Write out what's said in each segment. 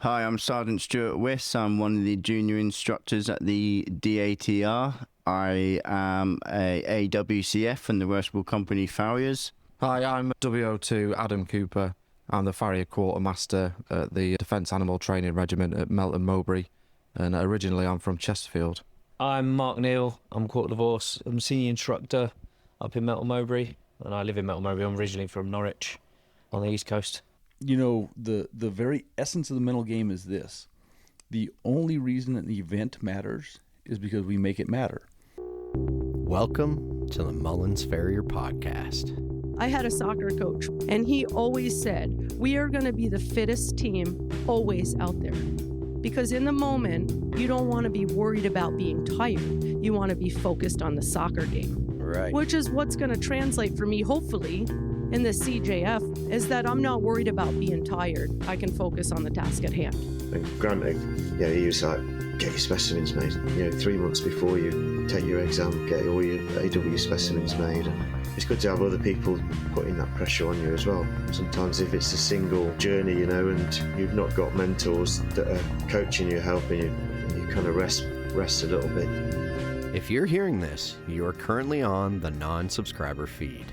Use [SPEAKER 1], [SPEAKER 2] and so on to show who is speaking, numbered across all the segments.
[SPEAKER 1] Hi, I'm Sergeant Stuart Wiss. I'm one of the junior instructors at the DATR. I am a AWCF from the worshipful company Farriers.
[SPEAKER 2] Hi, I'm WO2 Adam Cooper. I'm the Farrier Quartermaster at the Defence Animal Training Regiment at Melton Mowbray, and originally I'm from Chesterfield.
[SPEAKER 3] I'm Mark Neal. I'm Quarter Divorce. I'm senior instructor up in Melton Mowbray, and I live in Melton Mowbray. I'm originally from Norwich on the East Coast.
[SPEAKER 4] You know, the very essence of the mental game is this. The only reason an event matters is because we make it matter.
[SPEAKER 5] Welcome to the Mullins Farrier Podcast.
[SPEAKER 6] I had a soccer coach, and he always said, we are going to be the fittest team always out there. Because in the moment, you don't want to be worried about being tired. You want to be focused on the soccer game.
[SPEAKER 5] Right.
[SPEAKER 6] Which is what's going to translate for me, hopefully, in the CJF, is that I'm not worried about being tired. I can focus on the task at hand.
[SPEAKER 7] And granted, he was like, get your specimens made. 3 months before you take your exam, get all your AW specimens made. And it's good to have other people putting that pressure on you as well. Sometimes if it's a single journey, and you've not got mentors that are coaching you, helping you, you kind of rest a little bit.
[SPEAKER 5] If you're hearing this, you are currently on the non-subscriber feed.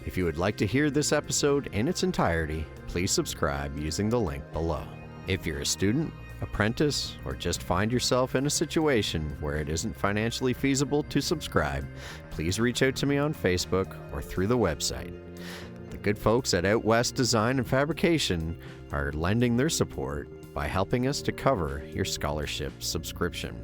[SPEAKER 5] If you would like to hear this episode in its entirety, please subscribe using the link below. If you're a student, apprentice, or just find yourself in a situation where it isn't financially feasible to subscribe, please reach out to me on Facebook or through the website. The good folks at Out West Design and Fabrication are lending their support by helping us to cover your scholarship subscription.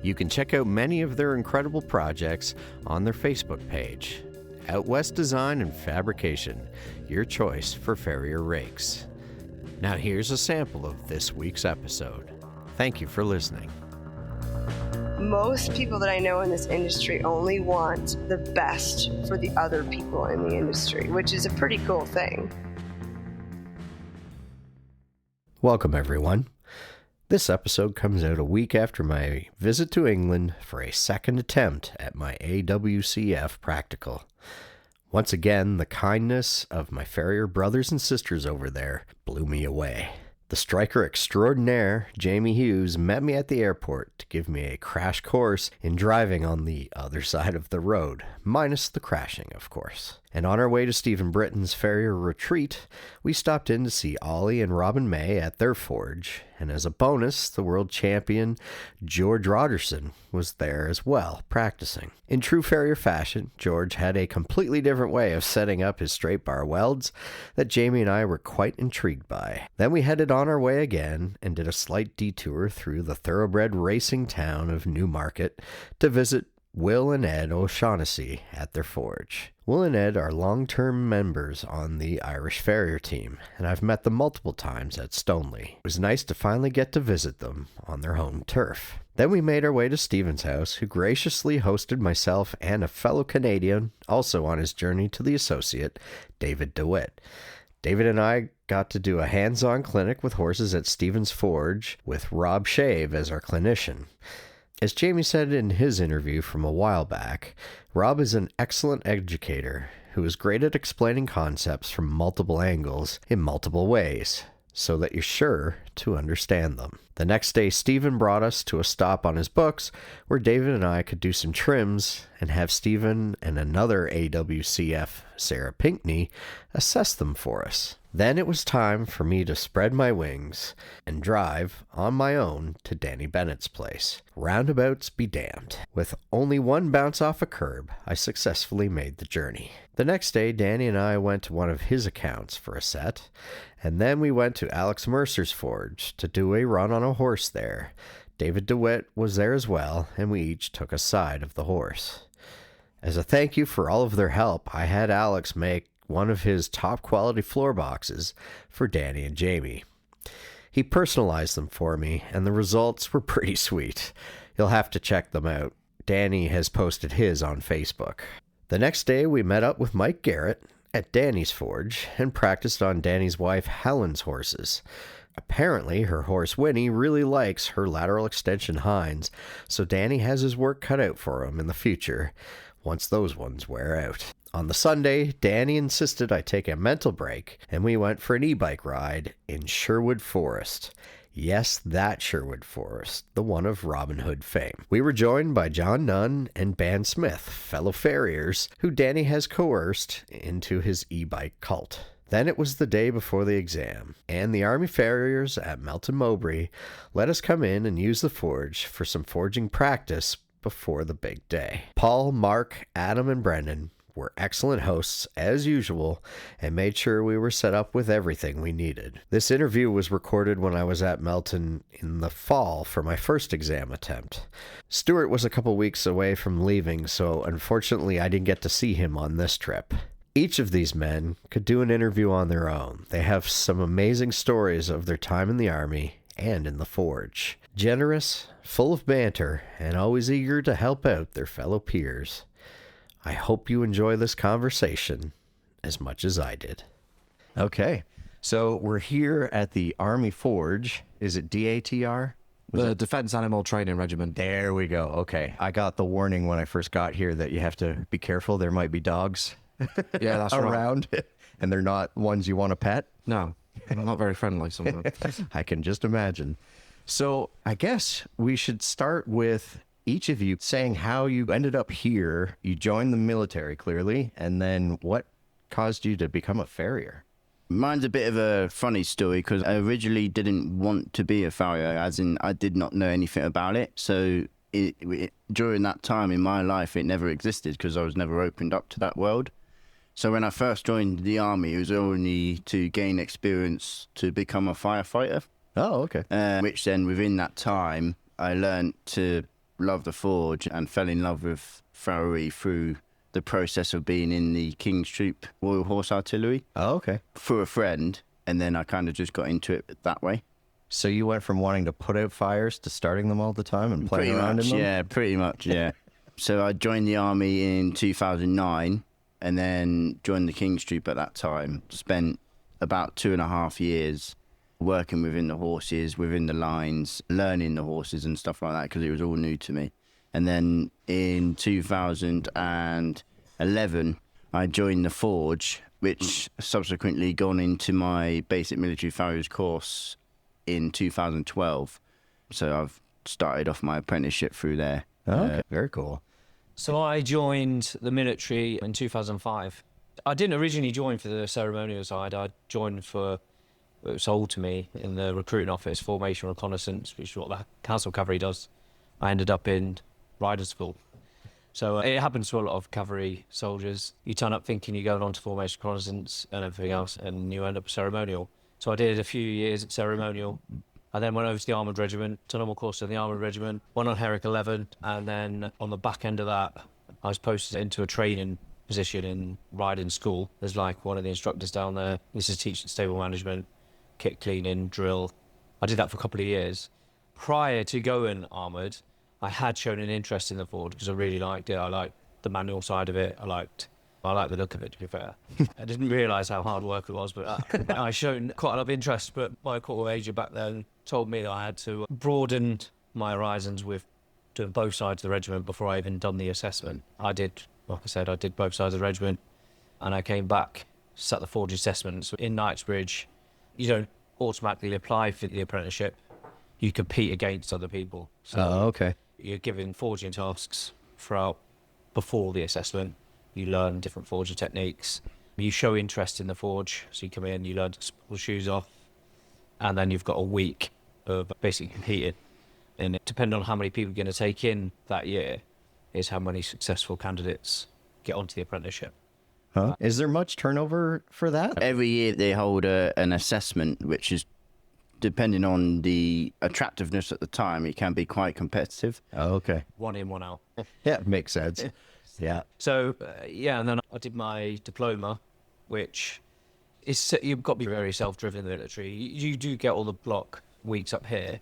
[SPEAKER 5] You can check out many of their incredible projects on their Facebook page. Out West Design and Fabrication, your choice for Farrier rakes. Now here's a sample of this week's episode. Thank you for listening.
[SPEAKER 8] Most people that I know in this industry only want the best for the other people in the industry, which is a pretty cool thing.
[SPEAKER 5] Welcome, everyone. This episode comes out a week after my visit to England for a second attempt at my AWCF practical. Once again, the kindness of my Farrier brothers and sisters over there blew me away. The striker extraordinaire, Jamie Hughes, met me at the airport to give me a crash course in driving on the other side of the road, minus the crashing, of course. And on our way to Stephen Britton's Farrier retreat, we stopped in to see Ollie and Robin May at their forge, and as a bonus, the world champion George Rogerson was there as well, practicing. In true Farrier fashion, George had a completely different way of setting up his straight bar welds that Jamie and I were quite intrigued by. Then we headed on our way again and did a slight detour through the thoroughbred racing town of Newmarket to visit Will and Ed O'Shaughnessy at their forge. Will and Ed are long-term members on the Irish Farrier team, and I've met them multiple times at Stoneleigh. It was nice to finally get to visit them on their home turf. Then we made our way to Stephen's house, who graciously hosted myself and a fellow Canadian, also on his journey to the associate, David DeWitt. David and I got to do a hands-on clinic with horses at Stephen's Forge with Rob Shave as our clinician. As Jamie said in his interview from a while back, Rob is an excellent educator who is great at explaining concepts from multiple angles in multiple ways, so that you're sure to understand them. The next day, Stephen brought us to a stop on his books where David and I could do some trims and have Stephen and another AWCF, Sarah Pinkney, assess them for us. Then it was time for me to spread my wings and drive on my own to Danny Bennett's place. Roundabouts be damned. With only one bounce off a curb, I successfully made the journey. The next day, Danny and I went to one of his accounts for a set, and then we went to Alex Mercer's forge to do a run on a horse there. David DeWitt was there as well, and we each took a side of the horse. As a thank you for all of their help, I had Alex make one of his top quality floor boxes for Danny and Jamie. He personalized them for me, and the results were pretty sweet. You'll have to check them out. Danny has posted his on Facebook. The next day, we met up with Mike Garrett at Danny's forge and practiced on Danny's wife Helen's horses. Apparently, her horse Winnie really likes her lateral extension hinds, so Danny has his work cut out for him in the future, once those ones wear out. On the Sunday, Danny insisted I take a mental break, and we went for an e-bike ride in Sherwood Forest. Yes, that Sherwood Forest, the one of Robin Hood fame. We were joined by John Nunn and Ban Smith, fellow farriers, who Danny has coerced into his e-bike cult. Then it was the day before the exam, and the Army Farriers at Melton Mowbray let us come in and use the forge for some forging practice before the big day. Paul, Mark, Adam, and Brendan were excellent hosts as usual and made sure we were set up with everything we needed. This interview was recorded when I was at Melton in the fall for my first exam attempt. Stuart was a couple weeks away from leaving, so unfortunately I didn't get to see him on this trip. Each of these men could do an interview on their own. They have some amazing stories of their time in the Army and in the forge. Generous, full of banter, and always eager to help out their fellow peers. I hope you enjoy this conversation as much as I did.
[SPEAKER 1] Okay. So we're here at the Army Forge. Is it DATR?
[SPEAKER 2] The Defense Animal Training Regiment.
[SPEAKER 1] There we go. Okay. I got the warning when I first got here that you have to be careful. There might be dogs
[SPEAKER 2] Yeah, that's right.
[SPEAKER 1] around, and they're not ones you want to pet.
[SPEAKER 2] No, they're not very friendly sometimes.
[SPEAKER 1] I can just imagine. So I guess we should start with each of you saying how you ended up here. You joined the military, clearly, and then what caused you to become a farrier? Mine's a bit of a funny story because I originally didn't want to be a farrier, as in I did not know anything about it. So during that time in my life, it never existed because I was never opened up to that world. So when I first joined the Army, it was only to gain experience to become a firefighter.
[SPEAKER 5] Oh, okay.
[SPEAKER 1] Which then within that time, I learned to love the forge and fell in love with farriery through the process of being in the King's Troop Royal Horse Artillery.
[SPEAKER 5] Oh, okay.
[SPEAKER 1] Through a friend, and then I kind of just got into it that way.
[SPEAKER 5] So you went from wanting to put out fires to starting them all the time and playing around in them?
[SPEAKER 1] Yeah, pretty much, yeah. So I joined the Army in 2009 and then joined the King's Troop at that time. Spent about 2.5 years working within the horses, within the lines, learning the horses and stuff like that because it was all new to me. And then in 2011, I joined the Forge, which subsequently gone into my basic military farriers course in 2012. So I've started off my apprenticeship through there.
[SPEAKER 5] Oh, okay. Very cool.
[SPEAKER 3] So I joined the military in 2005. I didn't originally join for the ceremonial side. I joined for it was sold to me in the recruiting office, formation reconnaissance, which is what the council cavalry does. I ended up in rider school. So it happens to a lot of cavalry soldiers. You turn up thinking you're going on to formation reconnaissance and everything else, and you end up ceremonial. So I did a few years at ceremonial. I then went over to the Armoured Regiment, done a normal course in the Armoured Regiment, went on Herrick 11, and then on the back end of that, I was posted into a training position in riding school. There's like one of the instructors down there. This is teaching stable management, kit cleaning, drill. I did that for a couple of years. Prior to going armoured, I had shown an interest in the Ford because I really liked it. I liked the manual side of it. I liked the look of it, to be fair. I didn't realise how hard work it was, but I shown quite a lot of interest. But my quarter agent back then told me that I had to broaden my horizons with doing both sides of the regiment before I even done the assessment. I did, like I said, I did both sides of the regiment, and I came back, sat the Forge assessments in Knightsbridge. You don't automatically apply for the apprenticeship. You compete against other people. So
[SPEAKER 5] okay.
[SPEAKER 3] You're given forging tasks before the assessment. You learn different forging techniques. You show interest in the forge. So you come in, you learn to pull shoes off. And then you've got a week of basically competing. And depending on how many people you're going to take in that year is how many successful candidates get onto the apprenticeship.
[SPEAKER 5] Huh? Is there much turnover for that?
[SPEAKER 1] Every year they hold an assessment, which is, depending on the attractiveness at the time, it can be quite competitive.
[SPEAKER 5] Oh, okay.
[SPEAKER 3] One in, one out.
[SPEAKER 5] Yeah, makes sense. Yeah.
[SPEAKER 3] So, and then I did my diploma, which is, you've got to be very self-driven in the military. You do get all the block weeks up here,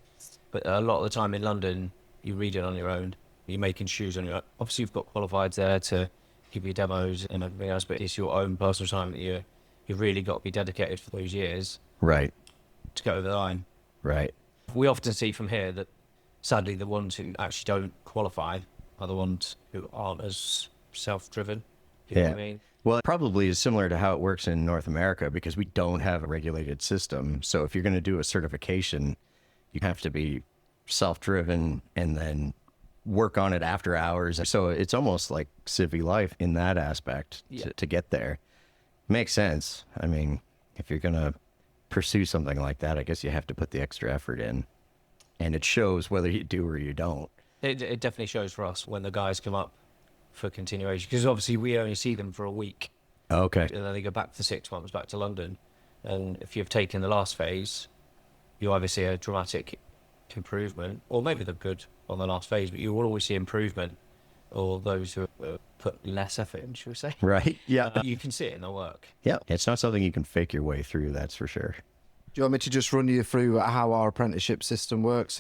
[SPEAKER 3] but a lot of the time in London, you read it on your own. You're making shoes on your own. Obviously, you've got qualifieds there to give you demos and everything else, but it's your own personal time that you've really got to be dedicated for those years.
[SPEAKER 5] Right.
[SPEAKER 3] To go over the line.
[SPEAKER 5] Right.
[SPEAKER 3] We often see from here that, sadly, the ones who actually don't qualify are the ones who aren't as self-driven. You know what I mean?
[SPEAKER 5] Well, it probably is similar to how it works in North America because we don't have a regulated system. So if you're going to do a certification,
[SPEAKER 1] You have to be self-driven and then work on it after hours. So it's almost like civvy life in that aspect to get there. Makes sense. I mean, if you're going to pursue something like that, I guess you have to put the extra effort in. And it shows whether you do or you don't.
[SPEAKER 3] It definitely shows for us when the guys come up for continuation, because obviously we only see them for a week.
[SPEAKER 1] Okay.
[SPEAKER 3] And then they go back for 6 months back to London. And if you've taken the last phase, you either see a dramatic improvement, or maybe they're good on the last phase, but you will always see improvement, or those who put less effort in, should we say.
[SPEAKER 1] Right. Yeah.
[SPEAKER 3] You can see it in the work.
[SPEAKER 1] Yeah. It's not something you can fake your way through, that's for sure.
[SPEAKER 2] Do you want me to just run you through how our apprenticeship system works?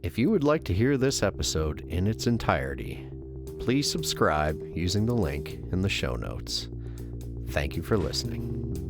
[SPEAKER 5] If you would like to hear this episode in its entirety, please subscribe using the link in the show notes. Thank you for listening.